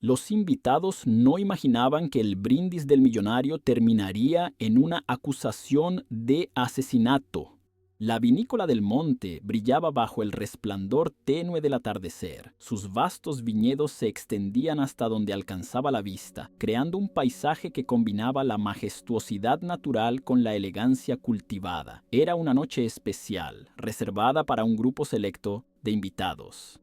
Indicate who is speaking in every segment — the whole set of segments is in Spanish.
Speaker 1: Los invitados no imaginaban que el brindis del millonario terminaría en una acusación de asesinato. La vinícola del monte brillaba bajo el resplandor tenue del atardecer. Sus vastos viñedos se extendían hasta donde alcanzaba la vista, creando un paisaje que combinaba la majestuosidad natural con la elegancia cultivada. Era una noche especial, reservada para un grupo selecto de invitados.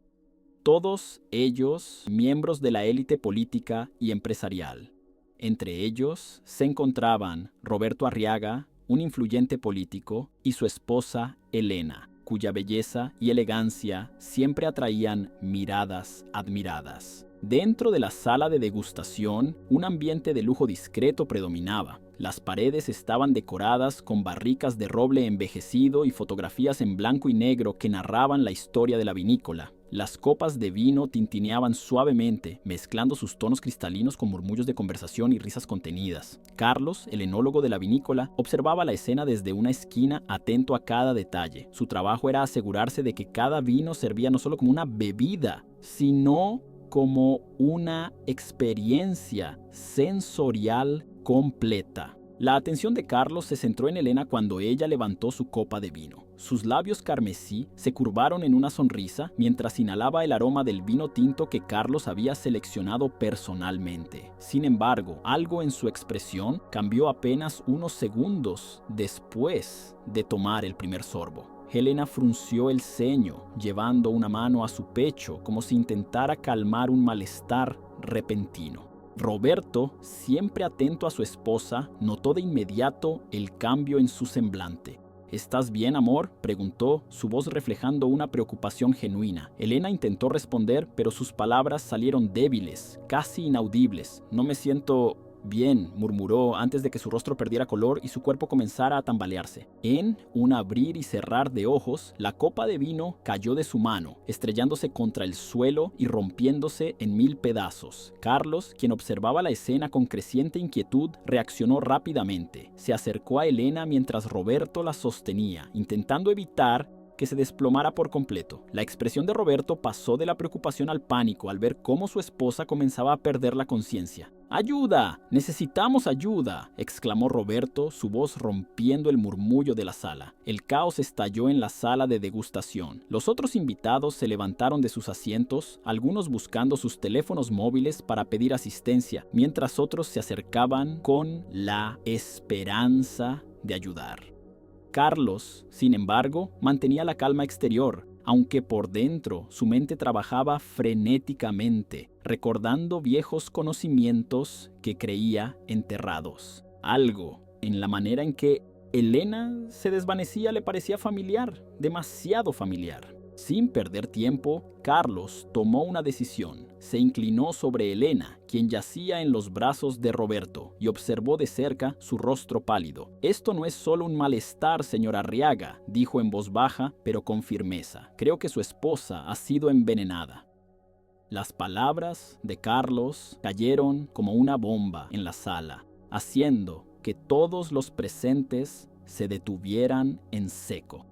Speaker 1: Todos ellos miembros de la élite política y empresarial. Entre ellos se encontraban Roberto Arriaga, un influyente político, y su esposa Elena, cuya belleza y elegancia siempre atraían miradas admiradas. Dentro de la sala de degustación, un ambiente de lujo discreto predominaba. Las paredes estaban decoradas con barricas de roble envejecido y fotografías en blanco y negro que narraban la historia de la vinícola. Las copas de vino tintineaban suavemente, mezclando sus tonos cristalinos con murmullos de conversación y risas contenidas. Carlos, el enólogo de la vinícola, observaba la escena desde una esquina, atento a cada detalle. Su trabajo era asegurarse de que cada vino servía no solo como una bebida, sino como una experiencia sensorial completa. La atención de Carlos se centró en Elena cuando ella levantó su copa de vino. Sus labios carmesí se curvaron en una sonrisa mientras inhalaba el aroma del vino tinto que Carlos había seleccionado personalmente. Sin embargo, algo en su expresión cambió apenas unos segundos después de tomar el primer sorbo. Elena frunció el ceño, llevando una mano a su pecho como si intentara calmar un malestar repentino. Roberto, siempre atento a su esposa, notó de inmediato el cambio en su semblante. ¿Estás bien, amor?, preguntó, su voz reflejando una preocupación genuina. Elena intentó responder, pero sus palabras salieron débiles, casi inaudibles. No me siento bien, murmuró antes de que su rostro perdiera color y su cuerpo comenzara a tambalearse. En un abrir y cerrar de ojos, la copa de vino cayó de su mano, estrellándose contra el suelo y rompiéndose en 1000 pedazos. Carlos, quien observaba la escena con creciente inquietud, reaccionó rápidamente. Se acercó a Elena mientras Roberto la sostenía, intentando evitar que se desplomara por completo. La expresión de Roberto pasó de la preocupación al pánico al ver cómo su esposa comenzaba a perder la conciencia. ¡Ayuda! ¡Necesitamos ayuda!, exclamó Roberto, su voz rompiendo el murmullo de la sala. El caos estalló en la sala de degustación. Los otros invitados se levantaron de sus asientos, algunos buscando sus teléfonos móviles para pedir asistencia, mientras otros se acercaban con la esperanza de ayudar. Carlos, sin embargo, mantenía la calma exterior, aunque por dentro su mente trabajaba frenéticamente, recordando viejos conocimientos que creía enterrados. Algo en la manera en que Elena se desvanecía le parecía familiar, demasiado familiar. Sin perder tiempo, Carlos tomó una decisión. Se inclinó sobre Elena, quien yacía en los brazos de Roberto, y observó de cerca su rostro pálido. «Esto no es solo un malestar, señora Arriaga», dijo en voz baja, pero con firmeza. «Creo que su esposa ha sido envenenada». Las palabras de Carlos cayeron como una bomba en la sala, haciendo que todos los presentes se detuvieran en seco.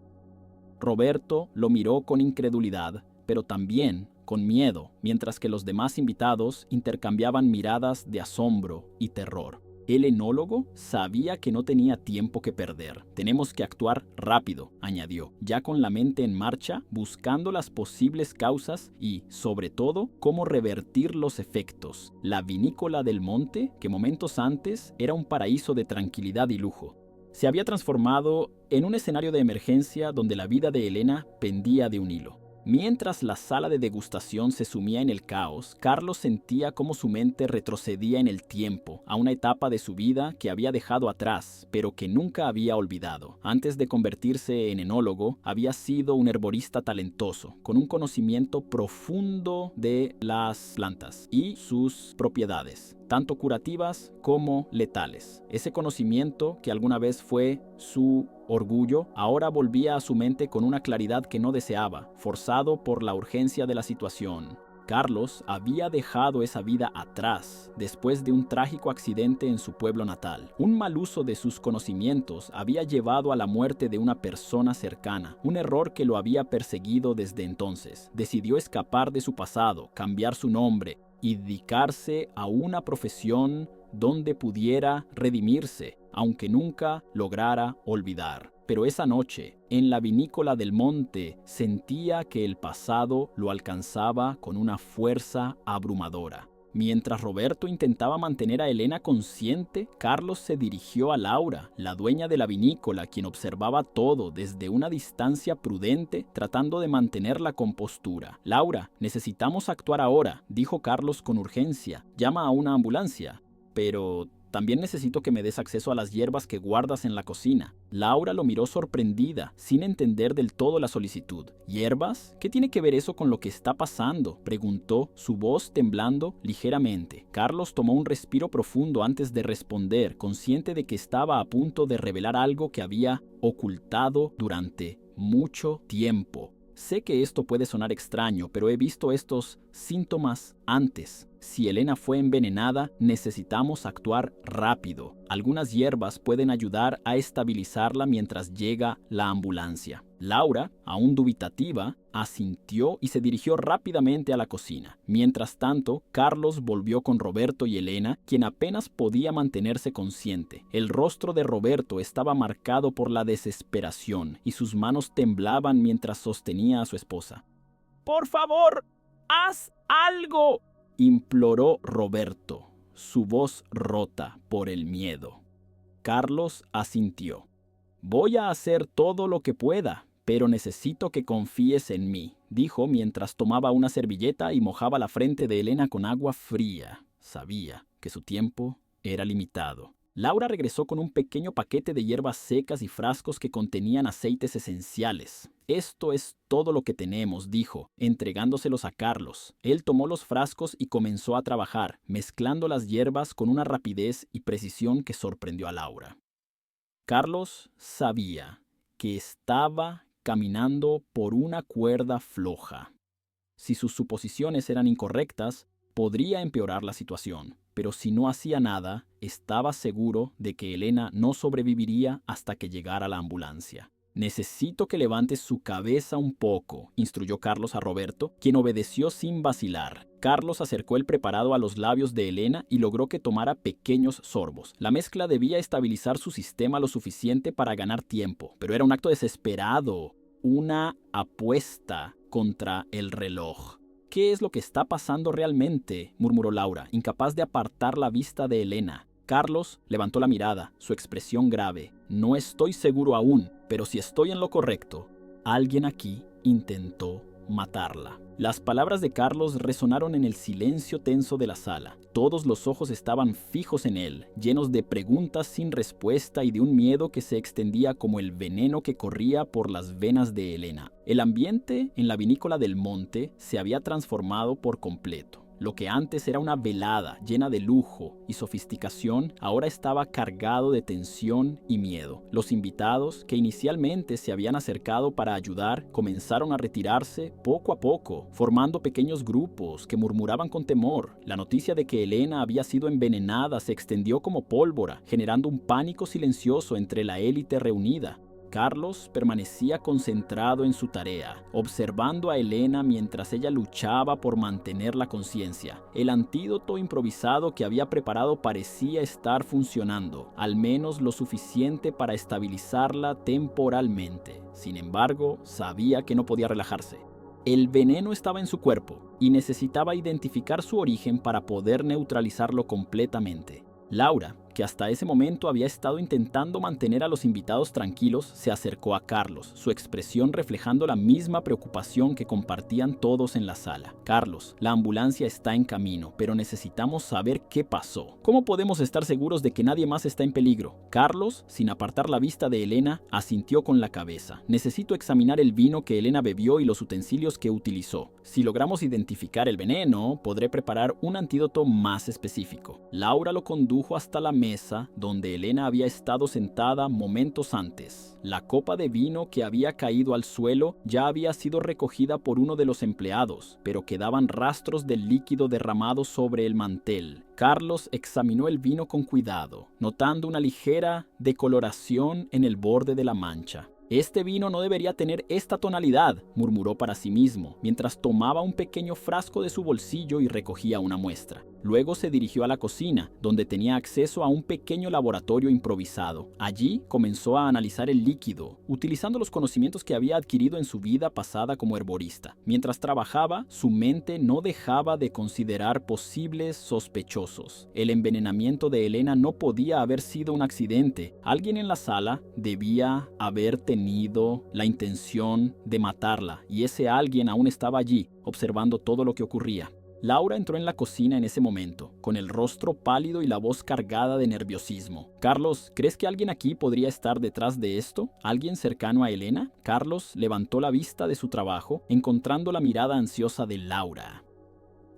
Speaker 1: Roberto lo miró con incredulidad, pero también con miedo, mientras que los demás invitados intercambiaban miradas de asombro y terror. El enólogo sabía que no tenía tiempo que perder. «Tenemos que actuar rápido», añadió, ya con la mente en marcha, buscando las posibles causas y, sobre todo, cómo revertir los efectos. La vinícola del monte, que momentos antes era un paraíso de tranquilidad y lujo, se había transformado en un escenario de emergencia donde la vida de Elena pendía de un hilo. Mientras la sala de degustación se sumía en el caos, Carlos sentía cómo su mente retrocedía en el tiempo, a una etapa de su vida que había dejado atrás, pero que nunca había olvidado. Antes de convertirse en enólogo, había sido un herborista talentoso, con un conocimiento profundo de las plantas y sus propiedades, tanto curativas como letales. Ese conocimiento, que alguna vez fue su orgullo, ahora volvía a su mente con una claridad que no deseaba, forzado por la urgencia de la situación. Carlos había dejado esa vida atrás después de un trágico accidente en su pueblo natal. Un mal uso de sus conocimientos había llevado a la muerte de una persona cercana, un error que lo había perseguido desde entonces. Decidió escapar de su pasado, cambiar su nombre y dedicarse a una profesión donde pudiera redimirse, aunque nunca lograra olvidar. Pero esa noche, en la vinícola del monte, sentía que el pasado lo alcanzaba con una fuerza abrumadora. Mientras Roberto intentaba mantener a Elena consciente, Carlos se dirigió a Laura, la dueña de la vinícola, quien observaba todo desde una distancia prudente, tratando de mantener la compostura. «Laura, necesitamos actuar ahora», dijo Carlos con urgencia. «Llama a una ambulancia». «Pero también necesito que me des acceso a las hierbas que guardas en la cocina». Laura lo miró sorprendida, sin entender del todo la solicitud. «¿Hierbas? ¿Qué tiene que ver eso con lo que está pasando?», preguntó, su voz temblando ligeramente. Carlos tomó un respiro profundo antes de responder, consciente de que estaba a punto de revelar algo que había ocultado durante mucho tiempo. «Sé que esto puede sonar extraño, pero he visto estos síntomas antes. Si Elena fue envenenada, necesitamos actuar rápido. Algunas hierbas pueden ayudar a estabilizarla mientras llega la ambulancia». Laura, aún dubitativa, asintió y se dirigió rápidamente a la cocina. Mientras tanto, Carlos volvió con Roberto y Elena, quien apenas podía mantenerse consciente. El rostro de Roberto estaba marcado por la desesperación y sus manos temblaban mientras sostenía a su esposa. «Por favor, haz algo», imploró Roberto, su voz rota por el miedo. Carlos asintió. «Voy a hacer todo lo que pueda, pero necesito que confíes en mí», dijo mientras tomaba una servilleta y mojaba la frente de Elena con agua fría. Sabía que su tiempo era limitado. Laura regresó con un pequeño paquete de hierbas secas y frascos que contenían aceites esenciales. «Esto es todo lo que tenemos», dijo, entregándoselos a Carlos. Él tomó los frascos y comenzó a trabajar, mezclando las hierbas con una rapidez y precisión que sorprendió a Laura. Carlos sabía que estaba caminando por una cuerda floja. Si sus suposiciones eran incorrectas, podría empeorar la situación, pero si no hacía nada, estaba seguro de que Elena no sobreviviría hasta que llegara la ambulancia. «Necesito que levantes su cabeza un poco», instruyó Carlos a Roberto, quien obedeció sin vacilar. Carlos acercó el preparado a los labios de Elena y logró que tomara pequeños sorbos. La mezcla debía estabilizar su sistema lo suficiente para ganar tiempo, pero era un acto desesperado, una apuesta contra el reloj. «¿Qué es lo que está pasando realmente?», murmuró Laura, incapaz de apartar la vista de Elena. Carlos levantó la mirada, su expresión grave. «No estoy seguro aún, pero si estoy en lo correcto, alguien aquí intentó matarla». Las palabras de Carlos resonaron en el silencio tenso de la sala. Todos los ojos estaban fijos en él, llenos de preguntas sin respuesta y de un miedo que se extendía como el veneno que corría por las venas de Elena. El ambiente en la vinícola del monte se había transformado por completo. Lo que antes era una velada llena de lujo y sofisticación, ahora estaba cargado de tensión y miedo. Los invitados, que inicialmente se habían acercado para ayudar, comenzaron a retirarse poco a poco, formando pequeños grupos que murmuraban con temor. La noticia de que Elena había sido envenenada se extendió como pólvora, generando un pánico silencioso entre la élite reunida. Carlos permanecía concentrado en su tarea, observando a Elena mientras ella luchaba por mantener la conciencia. El antídoto improvisado que había preparado parecía estar funcionando, al menos lo suficiente para estabilizarla temporalmente. Sin embargo, sabía que no podía relajarse. El veneno estaba en su cuerpo y necesitaba identificar su origen para poder neutralizarlo completamente. Laura, que hasta ese momento había estado intentando mantener a los invitados tranquilos, se acercó a Carlos, su expresión reflejando la misma preocupación que compartían todos en la sala. «Carlos, la ambulancia está en camino, pero necesitamos saber qué pasó. ¿Cómo podemos estar seguros de que nadie más está en peligro?». Carlos, sin apartar la vista de Elena, asintió con la cabeza. «Necesito examinar el vino que Elena bebió y los utensilios que utilizó. Si logramos identificar el veneno, podré preparar un antídoto más específico». Laura lo condujo hasta la mesa donde Elena había estado sentada momentos antes. La copa de vino que había caído al suelo ya había sido recogida por uno de los empleados, pero quedaban rastros del líquido derramado sobre el mantel. Carlos examinó el vino con cuidado, notando una ligera decoloración en el borde de la mancha. «Este vino no debería tener esta tonalidad», murmuró para sí mismo, mientras tomaba un pequeño frasco de su bolsillo y recogía una muestra. Luego se dirigió a la cocina, donde tenía acceso a un pequeño laboratorio improvisado. Allí comenzó a analizar el líquido, utilizando los conocimientos que había adquirido en su vida pasada como herborista. Mientras trabajaba, su mente no dejaba de considerar posibles sospechosos. El envenenamiento de Elena no podía haber sido un accidente. Alguien en la sala debía haber tenido la intención de matarla, y ese alguien aún estaba allí, observando todo lo que ocurría. Laura entró en la cocina en ese momento, con el rostro pálido y la voz cargada de nerviosismo. «Carlos, ¿crees que alguien aquí podría estar detrás de esto? ¿Alguien cercano a Elena?» Carlos levantó la vista de su trabajo, encontrando la mirada ansiosa de Laura.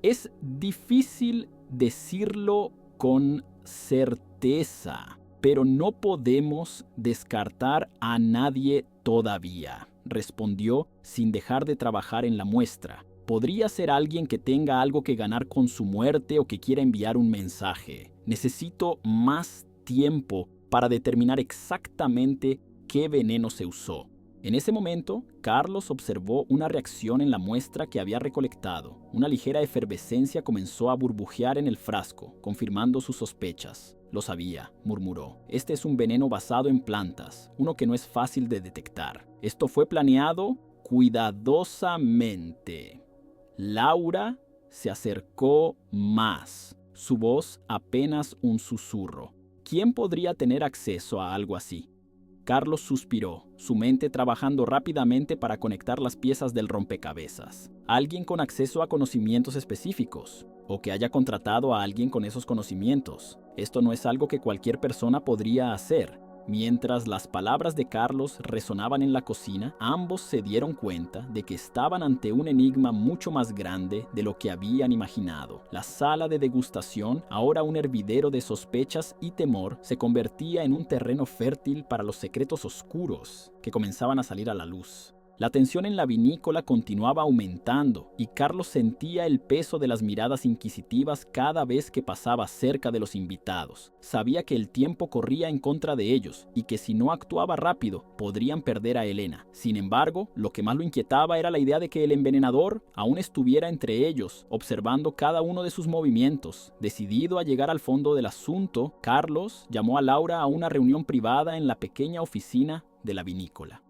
Speaker 1: «Es difícil decirlo con certeza, pero no podemos descartar a nadie todavía», respondió sin dejar de trabajar en la muestra. «Podría ser alguien que tenga algo que ganar con su muerte o que quiera enviar un mensaje. Necesito más tiempo para determinar exactamente qué veneno se usó». En ese momento, Carlos observó una reacción en la muestra que había recolectado. Una ligera efervescencia comenzó a burbujear en el frasco, confirmando sus sospechas. «Lo sabía», murmuró. «Este es un veneno basado en plantas, uno que no es fácil de detectar. Esto fue planeado cuidadosamente». Laura se acercó más, su voz apenas un susurro. ¿Quién podría tener acceso a algo así? Carlos suspiró, su mente trabajando rápidamente para conectar las piezas del rompecabezas. Alguien con acceso a conocimientos específicos, o que haya contratado a alguien con esos conocimientos. Esto no es algo que cualquier persona podría hacer. Mientras las palabras de Carlos resonaban en la cocina, ambos se dieron cuenta de que estaban ante un enigma mucho más grande de lo que habían imaginado. La sala de degustación, ahora un hervidero de sospechas y temor, se convertía en un terreno fértil para los secretos oscuros que comenzaban a salir a la luz. La tensión en la vinícola continuaba aumentando y Carlos sentía el peso de las miradas inquisitivas cada vez que pasaba cerca de los invitados. Sabía que el tiempo corría en contra de ellos y que si no actuaba rápido podrían perder a Elena. Sin embargo, lo que más lo inquietaba era la idea de que el envenenador aún estuviera entre ellos, observando cada uno de sus movimientos. Decidido a llegar al fondo del asunto, Carlos llamó a Laura a una reunión privada en la pequeña oficina de la vinícola.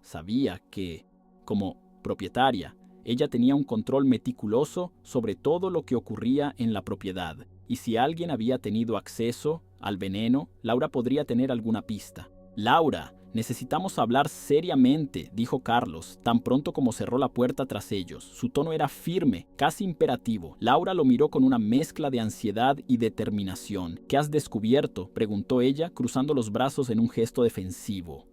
Speaker 1: Sabía que, como propietaria, ella tenía un control meticuloso sobre todo lo que ocurría en la propiedad, y si alguien había tenido acceso al veneno, Laura podría tener alguna pista. «Laura, necesitamos hablar seriamente», dijo Carlos, tan pronto como cerró la puerta tras ellos. Su tono era firme, casi imperativo. Laura lo miró con una mezcla de ansiedad y determinación. «¿Qué has descubierto?», preguntó ella, cruzando los brazos en un gesto defensivo.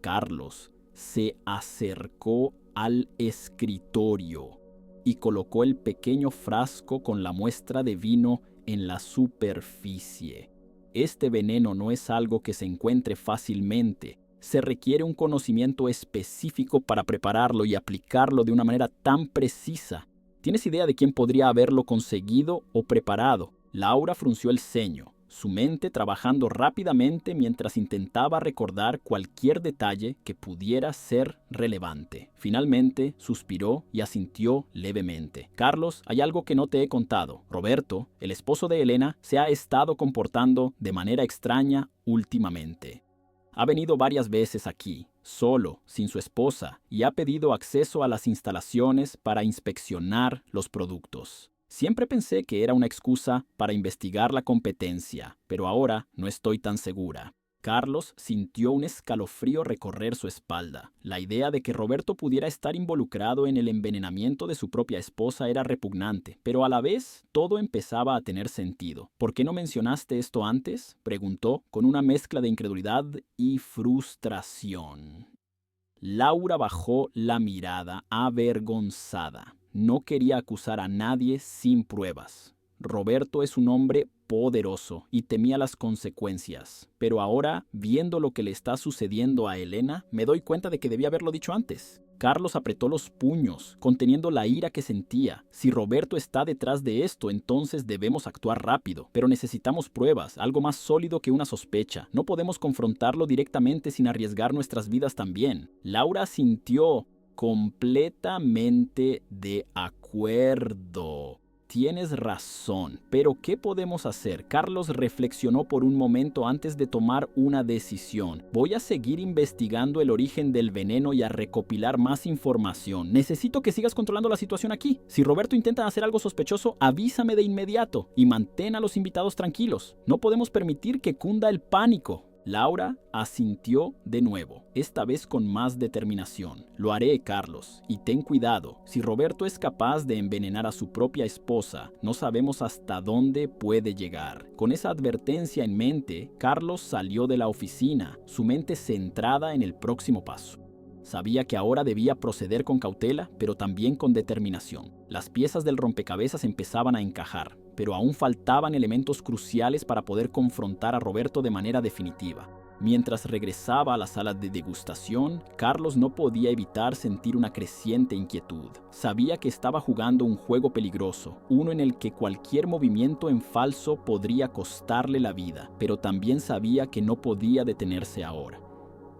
Speaker 1: Carlos se acercó al escritorio y colocó el pequeño frasco con la muestra de vino en la superficie. «Este veneno no es algo que se encuentre fácilmente. Se requiere un conocimiento específico para prepararlo y aplicarlo de una manera tan precisa. ¿Tienes idea de quién podría haberlo conseguido o preparado?» Laura frunció el ceño, su mente trabajando rápidamente mientras intentaba recordar cualquier detalle que pudiera ser relevante. Finalmente, suspiró y asintió levemente. «Carlos, hay algo que no te he contado. Roberto, el esposo de Elena, se ha estado comportando de manera extraña últimamente. Ha venido varias veces aquí, solo, sin su esposa, y ha pedido acceso a las instalaciones para inspeccionar los productos. Siempre pensé que era una excusa para investigar la competencia, pero ahora no estoy tan segura». Carlos sintió un escalofrío recorrer su espalda. La idea de que Roberto pudiera estar involucrado en el envenenamiento de su propia esposa era repugnante, pero a la vez todo empezaba a tener sentido. «¿Por qué no mencionaste esto antes?», preguntó con una mezcla de incredulidad y frustración. Laura bajó la mirada, avergonzada. No quería acusar a nadie sin pruebas. Roberto es un hombre poderoso y temía las consecuencias. Pero ahora, viendo lo que le está sucediendo a Elena, me doy cuenta de que debía haberlo dicho antes. Carlos apretó los puños, conteniendo la ira que sentía. Si Roberto está detrás de esto, entonces debemos actuar rápido. Pero necesitamos pruebas, algo más sólido que una sospecha. No podemos confrontarlo directamente sin arriesgar nuestras vidas también. Laura sintió completamente de acuerdo. Tienes razón, pero ¿qué podemos hacer? Carlos reflexionó por un momento antes de tomar una decisión. Voy a seguir investigando el origen del veneno y a recopilar más información. Necesito que sigas controlando la situación aquí. Si Roberto intenta hacer algo sospechoso, avísame de inmediato y mantén a los invitados tranquilos. No podemos permitir que cunda el pánico. Laura asintió de nuevo, esta vez con más determinación. Lo haré, Carlos, y ten cuidado. Si Roberto es capaz de envenenar a su propia esposa, no sabemos hasta dónde puede llegar. Con esa advertencia en mente, Carlos salió de la oficina, su mente centrada en el próximo paso. Sabía que ahora debía proceder con cautela, pero también con determinación. Las piezas del rompecabezas empezaban a encajar, pero aún faltaban elementos cruciales para poder confrontar a Roberto de manera definitiva. Mientras regresaba a la sala de degustación, Carlos no podía evitar sentir una creciente inquietud. Sabía que estaba jugando un juego peligroso, uno en el que cualquier movimiento en falso podría costarle la vida, pero también sabía que no podía detenerse ahora.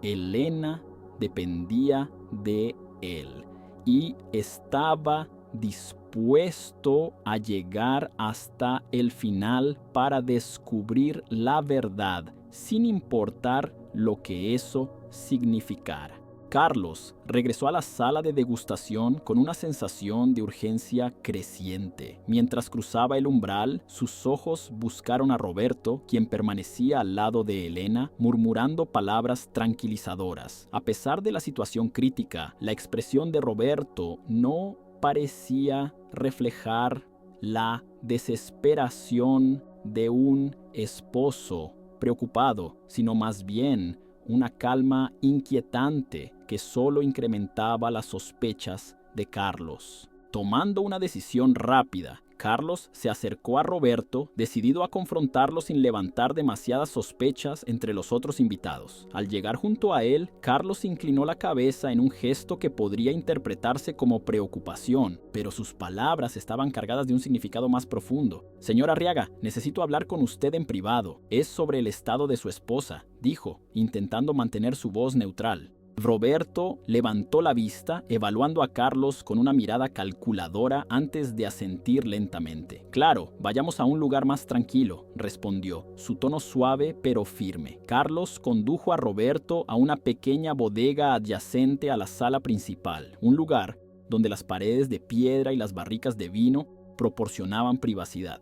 Speaker 1: Elena dependía de él y estaba dispuesto a llegar hasta el final para descubrir la verdad, sin importar lo que eso significara. Carlos regresó a la sala de degustación con una sensación de urgencia creciente. Mientras cruzaba el umbral, sus ojos buscaron a Roberto, quien permanecía al lado de Elena, murmurando palabras tranquilizadoras. A pesar de la situación crítica, la expresión de Roberto no parecía reflejar la desesperación de un esposo preocupado, sino más bien una calma inquietante que solo incrementaba las sospechas de Carlos. Tomando una decisión rápida, Carlos se acercó a Roberto, decidido a confrontarlo sin levantar demasiadas sospechas entre los otros invitados. Al llegar junto a él, Carlos inclinó la cabeza en un gesto que podría interpretarse como preocupación, pero sus palabras estaban cargadas de un significado más profundo. «Señor Arriaga, necesito hablar con usted en privado. Es sobre el estado de su esposa», dijo, intentando mantener su voz neutral. Roberto levantó la vista, evaluando a Carlos con una mirada calculadora antes de asentir lentamente. «Claro, vayamos a un lugar más tranquilo», respondió, su tono suave pero firme. Carlos condujo a Roberto a una pequeña bodega adyacente a la sala principal, un lugar donde las paredes de piedra y las barricas de vino proporcionaban privacidad.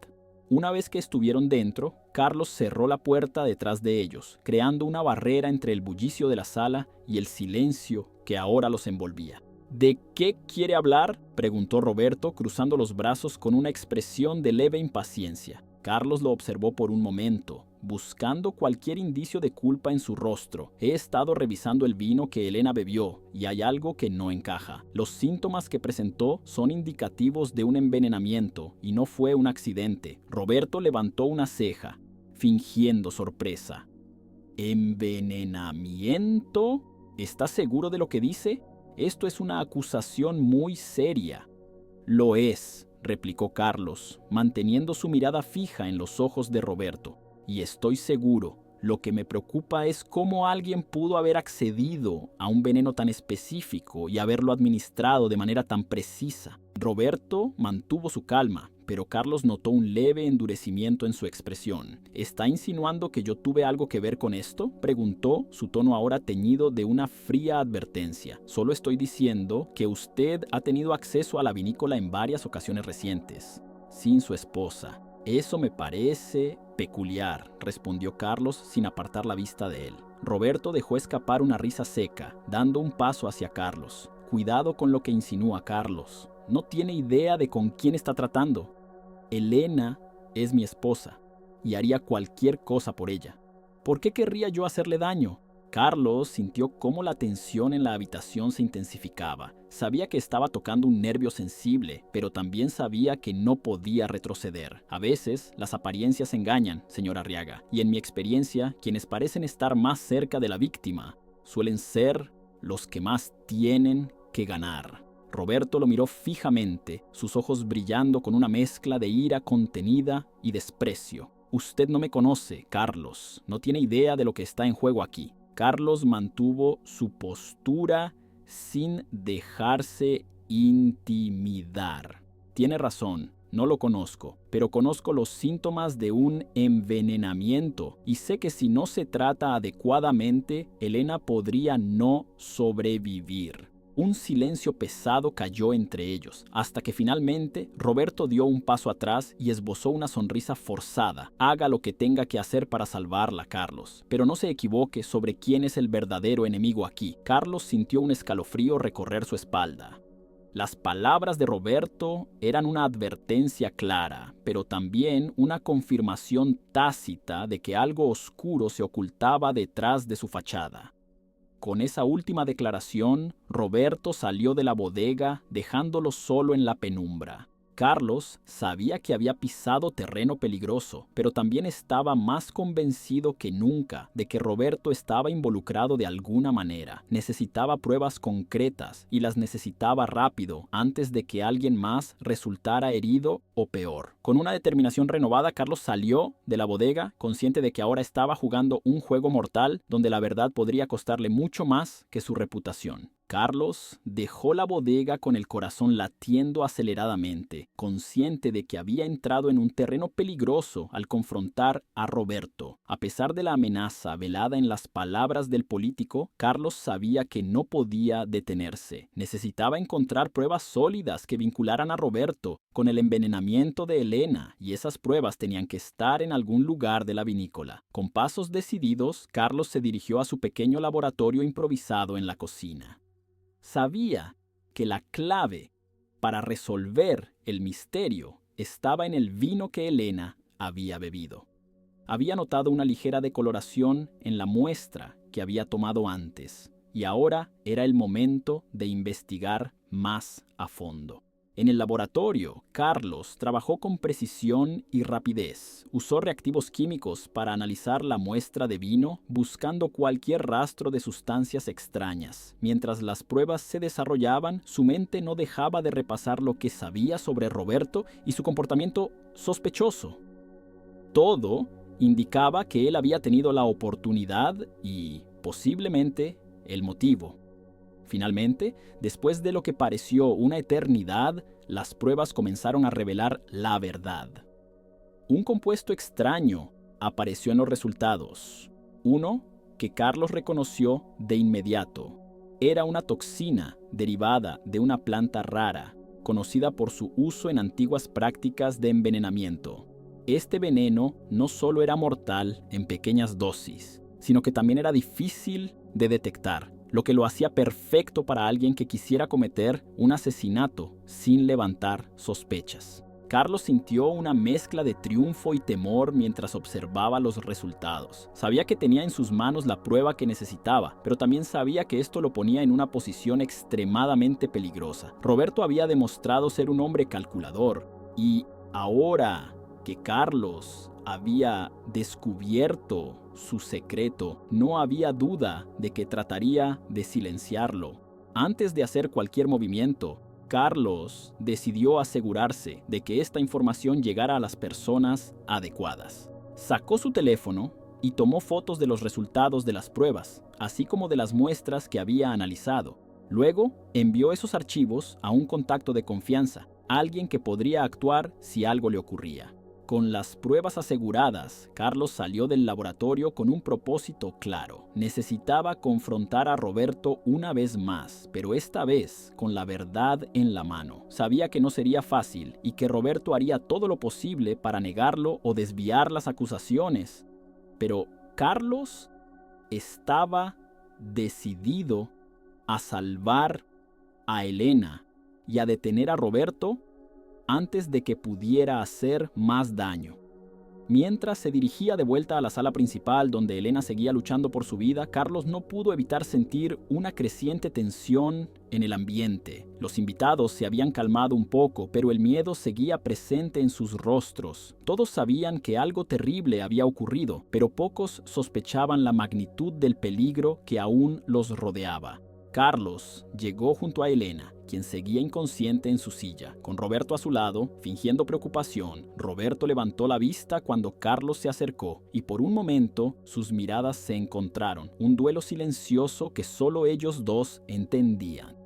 Speaker 1: Una vez que estuvieron dentro, Carlos cerró la puerta detrás de ellos, creando una barrera entre el bullicio de la sala y el silencio que ahora los envolvía. «¿De qué quiere hablar?», preguntó Roberto, cruzando los brazos con una expresión de leve impaciencia. Carlos lo observó por un momento, buscando cualquier indicio de culpa en su rostro. «He estado revisando el vino que Elena bebió y hay algo que no encaja. Los síntomas que presentó son indicativos de un envenenamiento y no fue un accidente». Roberto levantó una ceja, fingiendo sorpresa. «¿Envenenamiento? ¿Estás seguro de lo que dice? Esto es una acusación muy seria». «Lo es», replicó Carlos, manteniendo su mirada fija en los ojos de Roberto. «Y estoy seguro, lo que me preocupa es cómo alguien pudo haber accedido a un veneno tan específico y haberlo administrado de manera tan precisa». Roberto mantuvo su calma, pero Carlos notó un leve endurecimiento en su expresión. «¿Está insinuando que yo tuve algo que ver con esto?», preguntó, su tono ahora teñido de una fría advertencia. «Solo estoy diciendo que usted ha tenido acceso a la vinícola en varias ocasiones recientes, sin su esposa». «Eso me parece peculiar», respondió Carlos sin apartar la vista de él. Roberto dejó escapar una risa seca, dando un paso hacia Carlos. «Cuidado con lo que insinúa, Carlos. No tiene idea de con quién está tratando. Elena es mi esposa y haría cualquier cosa por ella. ¿Por qué querría yo hacerle daño?». Carlos sintió cómo la tensión en la habitación se intensificaba. Sabía que estaba tocando un nervio sensible, pero también sabía que no podía retroceder. «A veces, las apariencias engañan, señor Arriaga, y en mi experiencia, quienes parecen estar más cerca de la víctima suelen ser los que más tienen que ganar. Roberto lo miró fijamente, sus ojos brillando con una mezcla de ira contenida y desprecio. «Usted no me conoce, Carlos. No tiene idea de lo que está en juego aquí». Carlos mantuvo su postura sin dejarse intimidar. «Tiene razón, no lo conozco, pero conozco los síntomas de un envenenamiento y sé que si no se trata adecuadamente, Elena podría no sobrevivir». Un silencio pesado cayó entre ellos, hasta que finalmente Roberto dio un paso atrás y esbozó una sonrisa forzada. «Haga lo que tenga que hacer para salvarla, Carlos. Pero no se equivoque sobre quién es el verdadero enemigo aquí». Carlos sintió un escalofrío recorrer su espalda. Las palabras de Roberto eran una advertencia clara, pero también una confirmación tácita de que algo oscuro se ocultaba detrás de su fachada. Con esa última declaración, Roberto salió de la bodega, dejándolo solo en la penumbra. Carlos sabía que había pisado terreno peligroso, pero también estaba más convencido que nunca de que Roberto estaba involucrado de alguna manera. Necesitaba pruebas concretas y las necesitaba rápido, antes de que alguien más resultara herido o peor. Con una determinación renovada, Carlos salió de la bodega, consciente de que ahora estaba jugando un juego mortal donde la verdad podría costarle mucho más que su reputación. Carlos dejó la bodega con el corazón latiendo aceleradamente, consciente de que había entrado en un terreno peligroso al confrontar a Roberto. A pesar de la amenaza velada en las palabras del político, Carlos sabía que no podía detenerse. Necesitaba encontrar pruebas sólidas que vincularan a Roberto con el envenenamiento de Elena, y esas pruebas tenían que estar en algún lugar de la vinícola. Con pasos decididos, Carlos se dirigió a su pequeño laboratorio improvisado en la cocina. Sabía que la clave para resolver el misterio estaba en el vino que Elena había bebido. Había notado una ligera decoloración en la muestra que había tomado antes, y ahora era el momento de investigar más a fondo. En el laboratorio, Carlos trabajó con precisión y rapidez. Usó reactivos químicos para analizar la muestra de vino, buscando cualquier rastro de sustancias extrañas. Mientras las pruebas se desarrollaban, su mente no dejaba de repasar lo que sabía sobre Roberto y su comportamiento sospechoso. Todo indicaba que él había tenido la oportunidad y, posiblemente, el motivo. Finalmente, después de lo que pareció una eternidad, las pruebas comenzaron a revelar la verdad. Un compuesto extraño apareció en los resultados. Uno que Carlos reconoció de inmediato. Era una toxina derivada de una planta rara, conocida por su uso en antiguas prácticas de envenenamiento. Este veneno no solo era mortal en pequeñas dosis, sino que también era difícil de detectar, lo que lo hacía perfecto para alguien que quisiera cometer un asesinato sin levantar sospechas. Carlos sintió una mezcla de triunfo y temor mientras observaba los resultados. Sabía que tenía en sus manos la prueba que necesitaba, pero también sabía que esto lo ponía en una posición extremadamente peligrosa. Roberto había demostrado ser un hombre calculador, y ahora que Carlos había descubierto su secreto, no había duda de que trataría de silenciarlo. Antes de hacer cualquier movimiento, Carlos decidió asegurarse de que esta información llegara a las personas adecuadas. Sacó su teléfono y tomó fotos de los resultados de las pruebas, así como de las muestras que había analizado. Luego, envió esos archivos a un contacto de confianza, alguien que podría actuar si algo le ocurría. Con las pruebas aseguradas, Carlos salió del laboratorio con un propósito claro. Necesitaba confrontar a Roberto una vez más, pero esta vez con la verdad en la mano. Sabía que no sería fácil y que Roberto haría todo lo posible para negarlo o desviar las acusaciones. Pero Carlos estaba decidido a salvar a Elena y a detener a Roberto antes de que pudiera hacer más daño. Mientras se dirigía de vuelta a la sala principal donde Elena seguía luchando por su vida, Carlos no pudo evitar sentir una creciente tensión en el ambiente. Los invitados se habían calmado un poco, pero el miedo seguía presente en sus rostros. Todos sabían que algo terrible había ocurrido, pero pocos sospechaban la magnitud del peligro que aún los rodeaba. Carlos llegó junto a Elena, quien seguía inconsciente en su silla. Con Roberto a su lado, fingiendo preocupación, Roberto levantó la vista cuando Carlos se acercó y por un momento sus miradas se encontraron, un duelo silencioso que solo ellos dos entendían.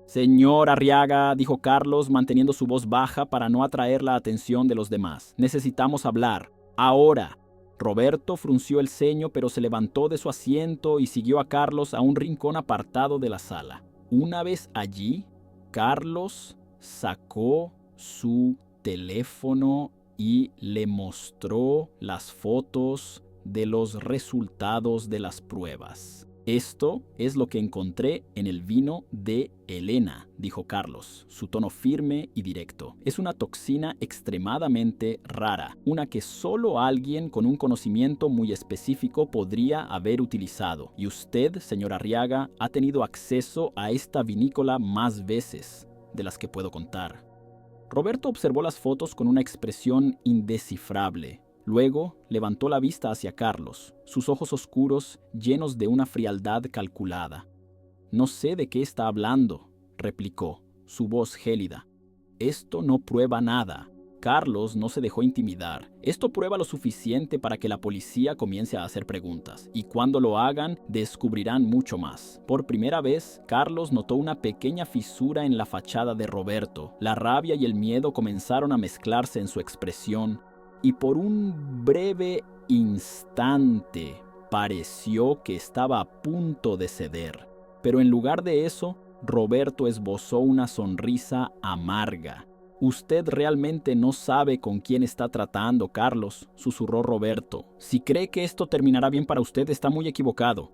Speaker 1: «Señor Arriaga», dijo Carlos, manteniendo su voz baja para no atraer la atención de los demás. «Necesitamos hablar. Ahora». Roberto frunció el ceño, pero se levantó de su asiento y siguió a Carlos a un rincón apartado de la sala. Una vez allí, Carlos sacó su teléfono y le mostró las fotos de los resultados de las pruebas. «Esto es lo que encontré en el vino de Elena», dijo Carlos, su tono firme y directo. «Es una toxina extremadamente rara, una que solo alguien con un conocimiento muy específico podría haber utilizado. Y usted, señor Arriaga, ha tenido acceso a esta vinícola más veces de las que puedo contar». Roberto observó las fotos con una expresión indescifrable. Luego levantó la vista hacia Carlos, sus ojos oscuros llenos de una frialdad calculada. «No sé de qué está hablando», replicó, su voz gélida. «Esto no prueba nada». Carlos no se dejó intimidar. «Esto prueba lo suficiente para que la policía comience a hacer preguntas, y cuando lo hagan, descubrirán mucho más». Por primera vez, Carlos notó una pequeña fisura en la fachada de Roberto. La rabia y el miedo comenzaron a mezclarse en su expresión, y por un breve instante pareció que estaba a punto de ceder. Pero en lugar de eso, Roberto esbozó una sonrisa amarga. «Usted realmente no sabe con quién está tratando, Carlos», susurró Roberto. «Si cree que esto terminará bien para usted, está muy equivocado».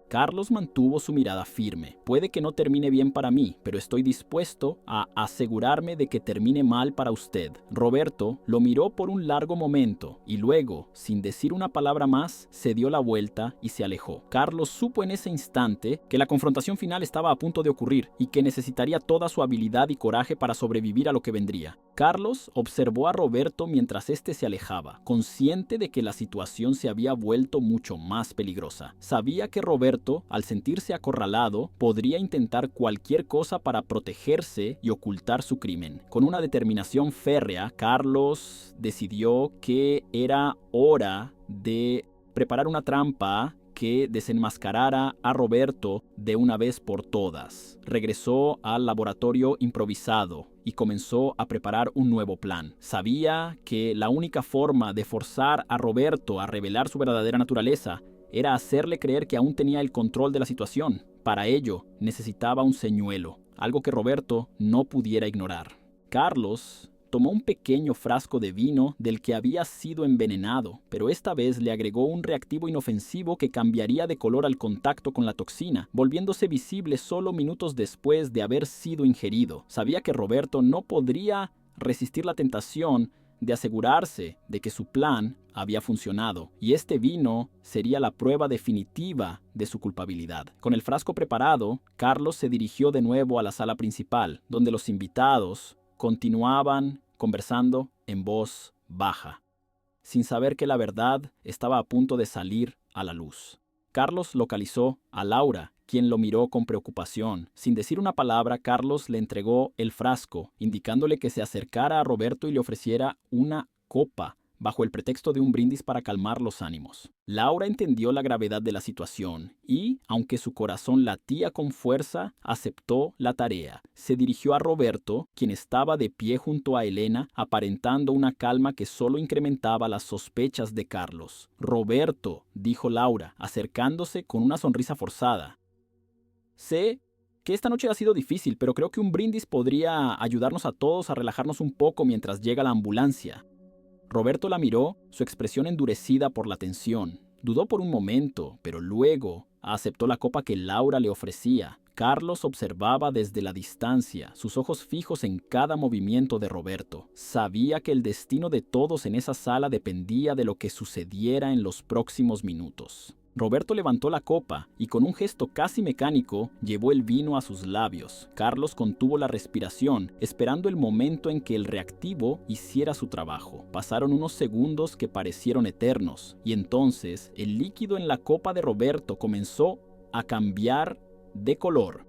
Speaker 1: Carlos mantuvo su mirada firme. «Puede que no termine bien para mí, pero estoy dispuesto a asegurarme de que termine mal para usted». Roberto lo miró por un largo momento y luego, sin decir una palabra más, se dio la vuelta y se alejó. Carlos supo en ese instante que la confrontación final estaba a punto de ocurrir y que necesitaría toda su habilidad y coraje para sobrevivir a lo que vendría. Carlos observó a Roberto mientras éste se alejaba, consciente de que la situación se había vuelto mucho más peligrosa. Sabía que Roberto, al sentirse acorralado, podría intentar cualquier cosa para protegerse y ocultar su crimen. Con una determinación férrea, Carlos decidió que era hora de preparar una trampa que desenmascarara a Roberto de una vez por todas. Regresó al laboratorio improvisado y comenzó a preparar un nuevo plan. Sabía que la única forma de forzar a Roberto a revelar su verdadera naturaleza era hacerle creer que aún tenía el control de la situación. Para ello, necesitaba un señuelo, algo que Roberto no pudiera ignorar. Carlos tomó un pequeño frasco de vino del que había sido envenenado, pero esta vez le agregó un reactivo inofensivo que cambiaría de color al contacto con la toxina, volviéndose visible solo minutos después de haber sido ingerido. Sabía que Roberto no podría resistir la tentación de asegurarse de que su plan había funcionado, y este vino sería la prueba definitiva de su culpabilidad. Con el frasco preparado, Carlos se dirigió de nuevo a la sala principal, donde los invitados continuaban conversando en voz baja, sin saber que la verdad estaba a punto de salir a la luz. Carlos localizó a Laura, quien lo miró con preocupación. Sin decir una palabra, Carlos le entregó el frasco, indicándole que se acercara a Roberto y le ofreciera una copa, bajo el pretexto de un brindis para calmar los ánimos. Laura entendió la gravedad de la situación y, aunque su corazón latía con fuerza, aceptó la tarea. Se dirigió a Roberto, quien estaba de pie junto a Elena, aparentando una calma que solo incrementaba las sospechas de Carlos. «Roberto», dijo Laura, acercándose con una sonrisa forzada. «Sé que esta noche ha sido difícil, pero creo que un brindis podría ayudarnos a todos a relajarnos un poco mientras llega la ambulancia». Roberto la miró, su expresión endurecida por la tensión. Dudó por un momento, pero luego aceptó la copa que Laura le ofrecía. Carlos observaba desde la distancia, sus ojos fijos en cada movimiento de Roberto. Sabía que el destino de todos en esa sala dependía de lo que sucediera en los próximos minutos. Roberto levantó la copa y con un gesto casi mecánico llevó el vino a sus labios. Carlos contuvo la respiración, esperando el momento en que el reactivo hiciera su trabajo. Pasaron unos segundos que parecieron eternos, y entonces el líquido en la copa de Roberto comenzó a cambiar de color.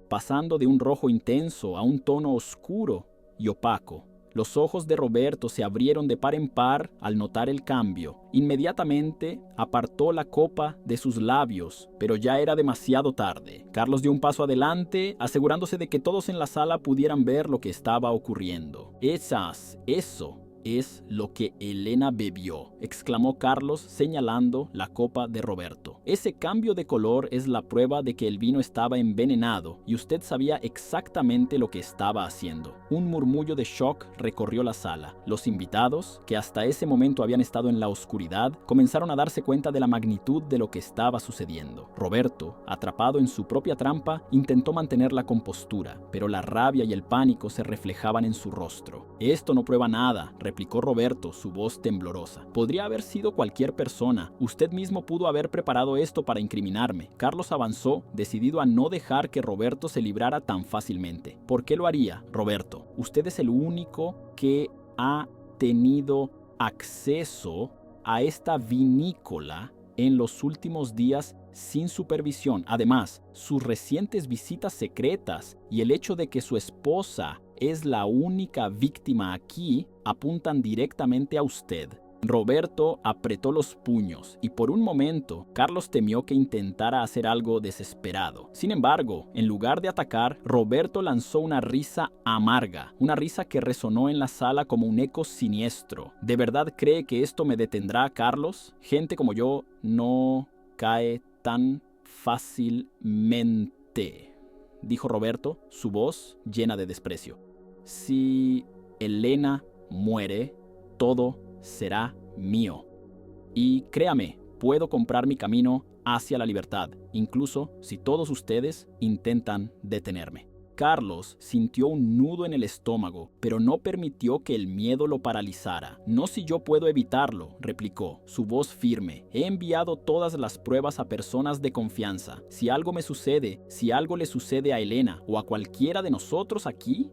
Speaker 1: pasando de un rojo intenso a un tono oscuro y opaco. Los ojos de Roberto se abrieron de par en par al notar el cambio. Inmediatamente apartó la copa de sus labios, pero ya era demasiado tarde. Carlos dio un paso adelante, asegurándose de que todos en la sala pudieran ver lo que estaba ocurriendo. Eso es lo que Elena bebió, exclamó Carlos señalando la copa de Roberto. Ese cambio de color es la prueba de que el vino estaba envenenado y usted sabía exactamente lo que estaba haciendo. Un murmullo de shock recorrió la sala. Los invitados, que hasta ese momento habían estado en la oscuridad, comenzaron a darse cuenta de la magnitud de lo que estaba sucediendo. Roberto, atrapado en su propia trampa, intentó mantener la compostura, pero la rabia y el pánico se reflejaban en su rostro. Esto no prueba nada, replicó Roberto, su voz temblorosa. Podría haber sido cualquier persona. Usted mismo pudo haber preparado esto para incriminarme. Carlos avanzó, decidido a no dejar que Roberto se librara tan fácilmente. ¿Por qué lo haría, Roberto? Usted es el único que ha tenido acceso a esta vinícola en los últimos días sin supervisión. Además, sus recientes visitas secretas y el hecho de que su esposa es la única víctima aquí apuntan directamente a usted. Roberto apretó los puños y por un momento Carlos temió que intentara hacer algo desesperado. Sin embargo, en lugar de atacar, Roberto lanzó una risa amarga, una risa que resonó en la sala como un eco siniestro. ¿De verdad cree que esto me detendrá, Carlos? Gente como yo no cae tan fácilmente, dijo Roberto, su voz llena de desprecio. Si Elena muere, todo será mío. Y créame, puedo comprar mi camino hacia la libertad, incluso si todos ustedes intentan detenerme. Carlos sintió un nudo en el estómago, pero no permitió que el miedo lo paralizara. No si yo puedo evitarlo, replicó, su voz firme. He enviado todas las pruebas a personas de confianza. Si algo me sucede, si algo le sucede a Elena o a cualquiera de nosotros aquí,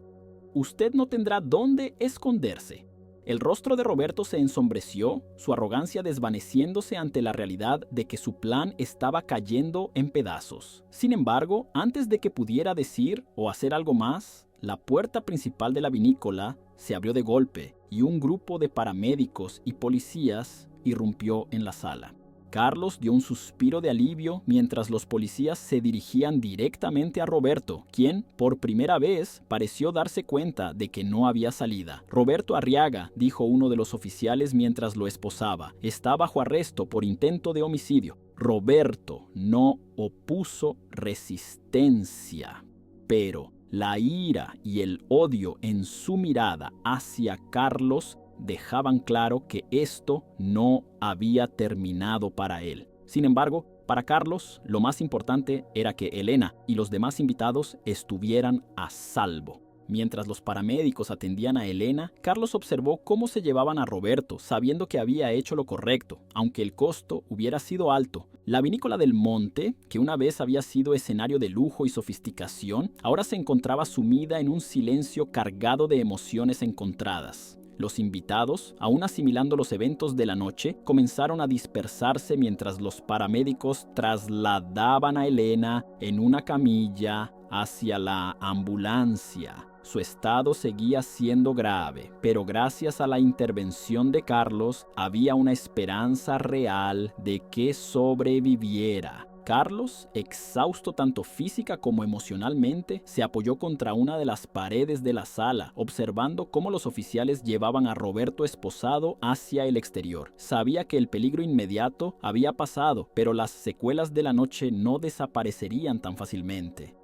Speaker 1: usted no tendrá dónde esconderse. El rostro de Roberto se ensombreció, su arrogancia desvaneciéndose ante la realidad de que su plan estaba cayendo en pedazos. Sin embargo, antes de que pudiera decir o hacer algo más, la puerta principal de la vinícola se abrió de golpe y un grupo de paramédicos y policías irrumpió en la sala. Carlos dio un suspiro de alivio mientras los policías se dirigían directamente a Roberto, quien, por primera vez, pareció darse cuenta de que no había salida. Roberto Arriaga, dijo uno de los oficiales mientras lo esposaba, está bajo arresto por intento de homicidio. Roberto no opuso resistencia, pero la ira y el odio en su mirada hacia Carlos dejaban claro que esto no había terminado para él. Sin embargo, para Carlos, lo más importante era que Elena y los demás invitados estuvieran a salvo. Mientras los paramédicos atendían a Elena, Carlos observó cómo se llevaban a Roberto, sabiendo que había hecho lo correcto, aunque el costo hubiera sido alto. La vinícola del Monte, que una vez había sido escenario de lujo y sofisticación, ahora se encontraba sumida en un silencio cargado de emociones encontradas. Los invitados, aún asimilando los eventos de la noche, comenzaron a dispersarse mientras los paramédicos trasladaban a Elena en una camilla hacia la ambulancia. Su estado seguía siendo grave, pero gracias a la intervención de Carlos, había una esperanza real de que sobreviviera. Carlos, exhausto tanto física como emocionalmente, se apoyó contra una de las paredes de la sala, observando cómo los oficiales llevaban a Roberto esposado hacia el exterior. Sabía que el peligro inmediato había pasado, pero las secuelas de la noche no desaparecerían tan fácilmente.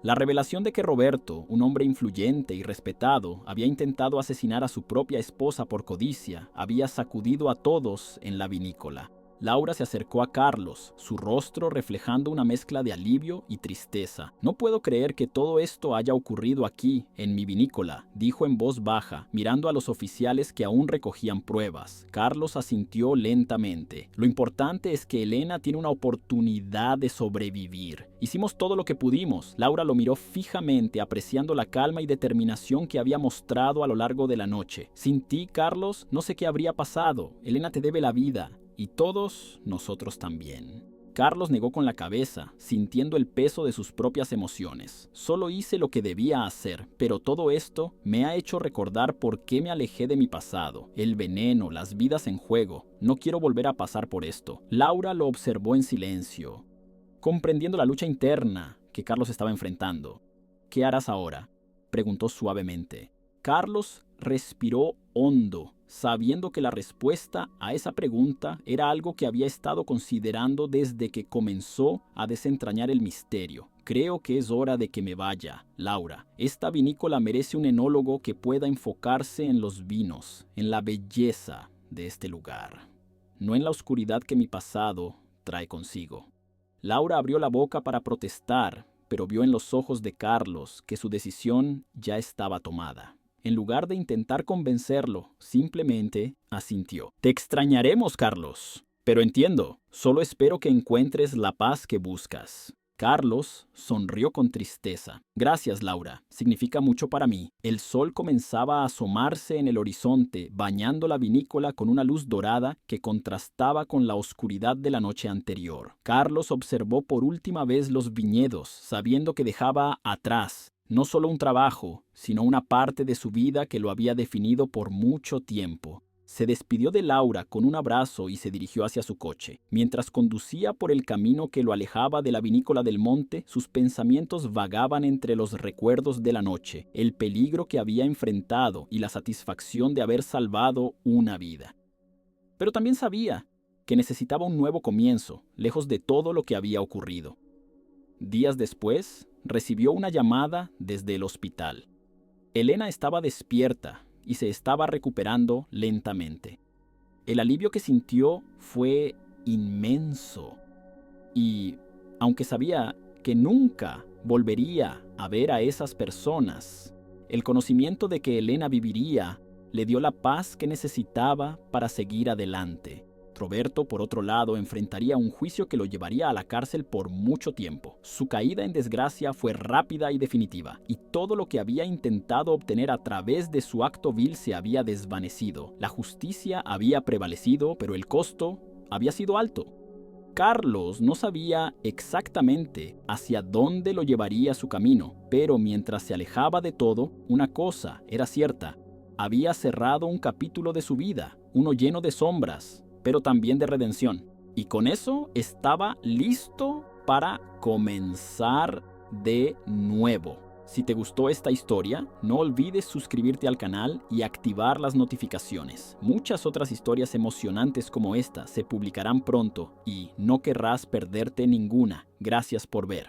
Speaker 1: La revelación de que Roberto, un hombre influyente y respetado, había intentado asesinar a su propia esposa por codicia, había sacudido a todos en la vinícola. Laura se acercó a Carlos, su rostro reflejando una mezcla de alivio y tristeza. No puedo creer que todo esto haya ocurrido aquí, en mi vinícola, dijo en voz baja, mirando a los oficiales que aún recogían pruebas. Carlos asintió lentamente. Lo importante es que Elena tiene una oportunidad de sobrevivir. Hicimos todo lo que pudimos. Laura lo miró fijamente, apreciando la calma y determinación que había mostrado a lo largo de la noche. Sin ti, Carlos, no sé qué habría pasado. Elena te debe la vida. Y todos nosotros también. Carlos negó con la cabeza, sintiendo el peso de sus propias emociones. Solo hice lo que debía hacer, pero todo esto me ha hecho recordar por qué me alejé de mi pasado. El veneno, las vidas en juego. No quiero volver a pasar por esto. Laura lo observó en silencio, comprendiendo la lucha interna que Carlos estaba enfrentando. ¿Qué harás ahora?, preguntó suavemente. Carlos respiró hondo, sabiendo que la respuesta a esa pregunta era algo que había estado considerando desde que comenzó a desentrañar el misterio. Creo que es hora de que me vaya, Laura. Esta vinícola merece un enólogo que pueda enfocarse en los vinos, en la belleza de este lugar, no en la oscuridad que mi pasado trae consigo. Laura abrió la boca para protestar, pero vio en los ojos de Carlos que su decisión ya estaba tomada. En lugar de intentar convencerlo, simplemente asintió. Te extrañaremos, Carlos, pero entiendo, solo espero que encuentres la paz que buscas. Carlos sonrió con tristeza. Gracias, Laura. Significa mucho para mí. El sol comenzaba a asomarse en el horizonte, bañando la vinícola con una luz dorada que contrastaba con la oscuridad de la noche anterior. Carlos observó por última vez los viñedos, sabiendo que dejaba atrás no solo un trabajo, sino una parte de su vida que lo había definido por mucho tiempo. Se despidió de Laura con un abrazo y se dirigió hacia su coche. Mientras conducía por el camino que lo alejaba de la vinícola del monte, sus pensamientos vagaban entre los recuerdos de la noche, el peligro que había enfrentado y la satisfacción de haber salvado una vida. Pero también sabía que necesitaba un nuevo comienzo, lejos de todo lo que había ocurrido. Días después, recibió una llamada desde el hospital. Elena estaba despierta y se estaba recuperando lentamente. El alivio que sintió fue inmenso y, aunque sabía que nunca volvería a ver a esas personas, el conocimiento de que Elena viviría le dio la paz que necesitaba para seguir adelante. Roberto, por otro lado, enfrentaría un juicio que lo llevaría a la cárcel por mucho tiempo. Su caída en desgracia fue rápida y definitiva, y todo lo que había intentado obtener a través de su acto vil se había desvanecido. La justicia había prevalecido, pero el costo había sido alto. Carlos no sabía exactamente hacia dónde lo llevaría su camino, pero mientras se alejaba de todo, una cosa era cierta. Había cerrado un capítulo de su vida, uno lleno de sombras, pero también de redención. Y con eso estaba listo para comenzar de nuevo. Si te gustó esta historia, no olvides suscribirte al canal y activar las notificaciones. Muchas otras historias emocionantes como esta se publicarán pronto y no querrás perderte ninguna. Gracias por ver.